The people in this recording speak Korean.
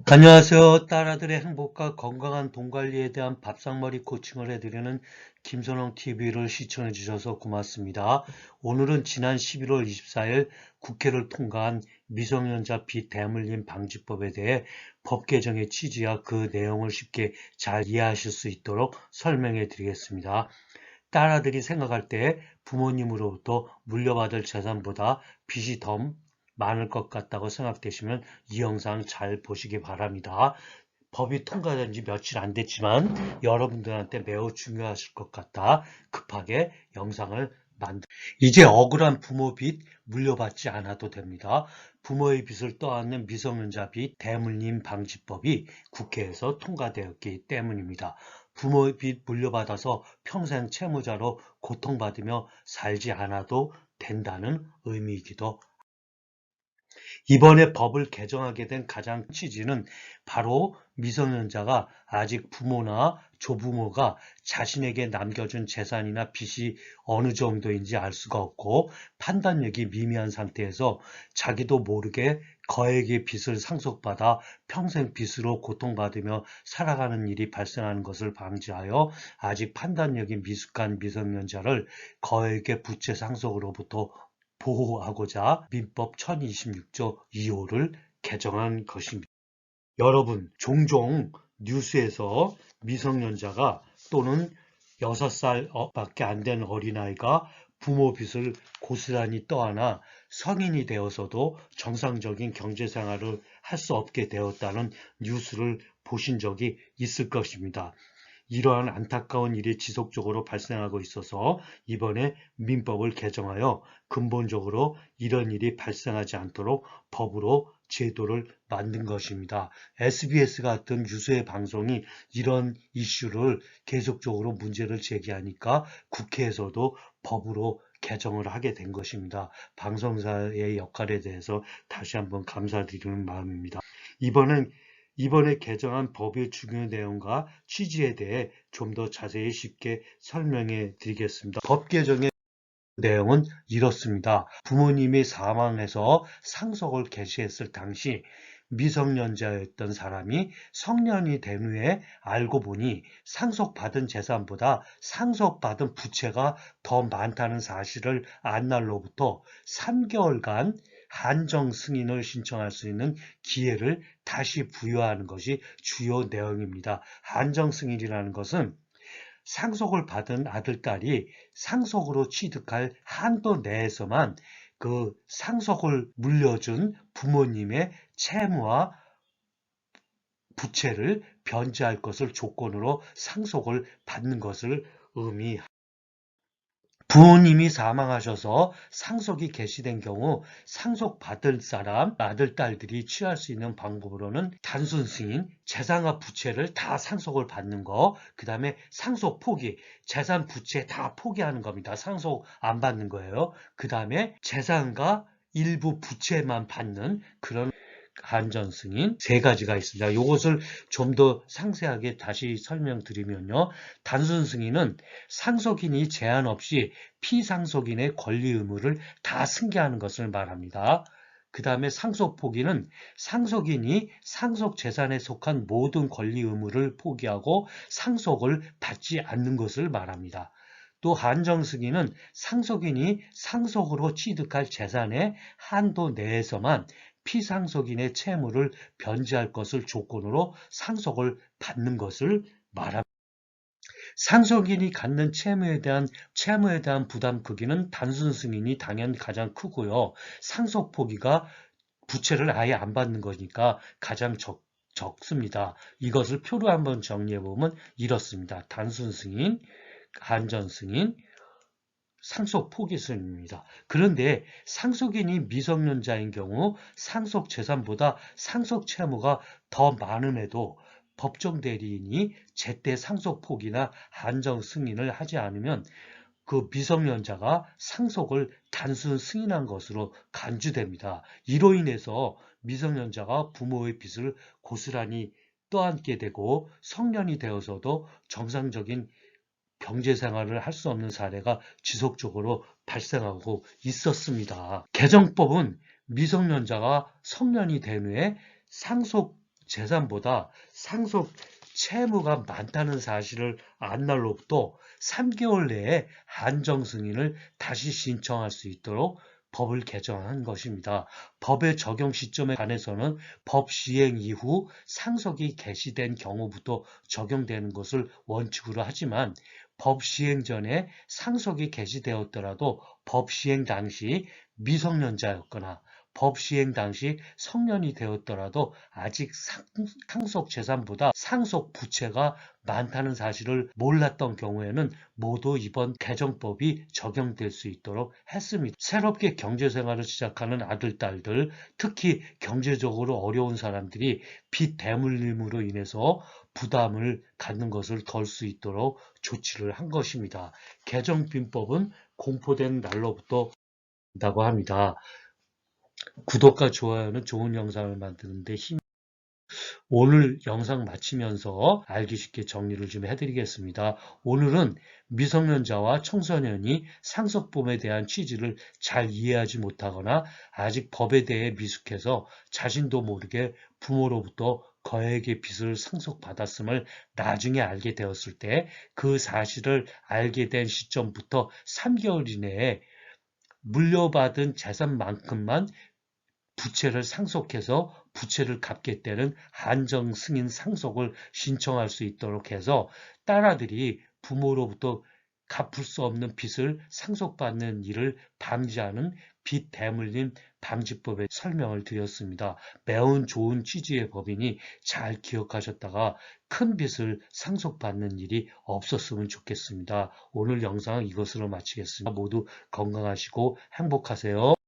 안녕하세요. 딸아들의 행복과 건강한 돈 관리에 대한 밥상머리 코칭을 해드리는 김선홍 TV를 시청해 주셔서 고맙습니다. 오늘은 지난 11월 24일 국회를 통과한 미성년자 비대물림 방지법에 대해 법 개정의 취지와 그 내용을 쉽게 잘 이해하실 수 있도록 설명해 드리겠습니다. 딸아들이 생각할 때 부모님으로부터 물려받을 재산보다 빚이 더 많을 것 같다고 생각되시면 이 영상 잘 보시기 바랍니다. 법이 통과된 지 며칠 안 됐지만 여러분들한테 매우 중요하실 것 같아 급하게 영상을 이제 억울한 부모 빚 물려받지 않아도 됩니다. 부모의 빚을 떠안는 미성년자 빚 대물림 방지법이 국회에서 통과되었기 때문입니다. 부모의 빚 물려받아서 평생 채무자로 고통받으며 살지 않아도 된다는 의미이기도 이번에 법을 개정하게 된 가장 취지는 바로 미성년자가 아직 부모나 조부모가 자신에게 남겨준 재산이나 빚이 어느 정도인지 알 수가 없고 판단력이 미미한 상태에서 자기도 모르게 거액의 빚을 상속받아 평생 빚으로 고통받으며 살아가는 일이 발생하는 것을 방지하여 아직 판단력이 미숙한 미성년자를 거액의 부채 상속으로부터 보호하고자 민법 1026조 2호를 개정한 것입니다. 여러분, 종종 뉴스에서 미성년자가 또는 6살밖에 안 된 어린아이가 부모 빚을 고스란히 떠안아 성인이 되어서도 정상적인 경제생활을 할 수 없게 되었다는 뉴스를 보신 적이 있을 것입니다. 이러한 안타까운 일이 지속적으로 발생하고 있어서 이번에 민법을 개정하여 근본적으로 이런 일이 발생하지 않도록 법으로 제도를 만든 것입니다. SBS 같은 유수의 방송이 이런 이슈를 계속적으로 문제를 제기하니까 국회에서도 법으로 개정을 하게 된 것입니다. 방송사의 역할에 대해서 다시 한번 감사드리는 마음입니다. 이번에 개정한 법의 중요 내용과 취지에 대해 좀 더 자세히 쉽게 설명해 드리겠습니다. 법 개정의 내용은 이렇습니다. 부모님이 사망해서 상속을 개시했을 당시 미성년자였던 사람이 성년이 된 후에 알고 보니 상속받은 재산보다 상속받은 부채가 더 많다는 사실을 안 날로부터 3개월간 한정 승인을 신청할 수 있는 기회를 다시 부여하는 것이 주요 내용입니다. 한정 승인이라는 것은 상속을 받은 아들, 딸이 상속으로 취득할 한도 내에서만 그 상속을 물려준 부모님의 채무와 부채를 변제할 것을 조건으로 상속을 받는 것을 의미합니다. 부모님이 사망하셔서 상속이 개시된 경우 상속받을 사람, 아들, 딸들이 취할 수 있는 방법으로는 단순 승인, 재산과 부채를 다 상속을 받는 거, 그 다음에 상속 포기, 재산, 부채 다 포기하는 겁니다. 상속 안 받는 거예요. 그 다음에 재산과 일부 부채만 받는 그런 한전 승인 세 가지가 있습니다. 이것을 좀 더 상세하게 다시 설명드리면요. 단순 승인은 상속인이 제한 없이 피상속인의 권리 의무를 다 승계하는 것을 말합니다. 그 다음에 상속 포기는 상속인이 상속 재산에 속한 모든 권리 의무를 포기하고 상속을 받지 않는 것을 말합니다. 또 한정 승인은 상속인이 상속으로 취득할 재산의 한도 내에서만 피상속인의 채무를 변제할 것을 조건으로 상속을 받는 것을 말합니다. 상속인이 갖는 채무에 대한 부담 크기는 단순 승인이 당연 가장 크고요. 상속 포기가 부채를 아예 안 받는 거니까 가장 적습니다. 이것을 표로 한번 정리해 보면 이렇습니다. 단순 승인, 한전 승인, 상속 포기 승인입니다. 그런데 상속인이 미성년자인 경우 상속 재산보다 상속 채무가 더 많음에도 법정 대리인이 제때 상속 포기나 한정 승인을 하지 않으면 그 미성년자가 상속을 단순 승인한 것으로 간주됩니다. 이로 인해서 미성년자가 부모의 빚을 고스란히 떠안게 되고 성년이 되어서도 정상적인 경제 생활을 할 수 없는 사례가 지속적으로 발생하고 있었습니다. 개정법은 미성년자가 성년이 된 후에 상속 재산보다 상속 채무가 많다는 사실을 안 날로부터 3개월 내에 한정 승인을 다시 신청할 수 있도록 법을 개정한 것입니다. 법의 적용 시점에 관해서는 법 시행 이후 상속이 개시된 경우부터 적용되는 것을 원칙으로 하지만 법 시행 전에 상속이 개시되었더라도 법 시행 당시 미성년자였거나 법 시행 당시 성년이 되었더라도 아직 상속 재산보다 상속 부채가 많다는 사실을 몰랐던 경우에는 모두 이번 개정법이 적용될 수 있도록 했습니다. 새롭게 경제생활을 시작하는 아들, 딸들, 특히 경제적으로 어려운 사람들이 빚 대물림으로 인해서 부담을 갖는 것을 덜 수 있도록 조치를 한 것입니다. 개정빈법은 공포된 날로부터 한다고 합니다. 구독과 좋아요는 좋은 영상을 만드는데 오늘 영상 마치면서 알기 쉽게 정리를 좀 해드리겠습니다. 오늘은 미성년자와 청소년이 상속범에 대한 취지를 잘 이해하지 못하거나 아직 법에 대해 미숙해서 자신도 모르게 부모로부터 거액의 빚을 상속받았음을 나중에 알게 되었을 때 그 사실을 알게 된 시점부터 3개월 이내에 물려받은 재산만큼만 부채를 상속해서 부채를 갚겠다는 한정 승인 상속을 신청할 수 있도록 해서 딸아들이 부모로부터 갚을 수 없는 빚을 상속받는 일을 방지하는 빚 대물림 방지법의 설명을 드렸습니다. 매우 좋은 취지의 법이니 잘 기억하셨다가 큰 빚을 상속받는 일이 없었으면 좋겠습니다. 오늘 영상은 이것으로 마치겠습니다. 모두 건강하시고 행복하세요.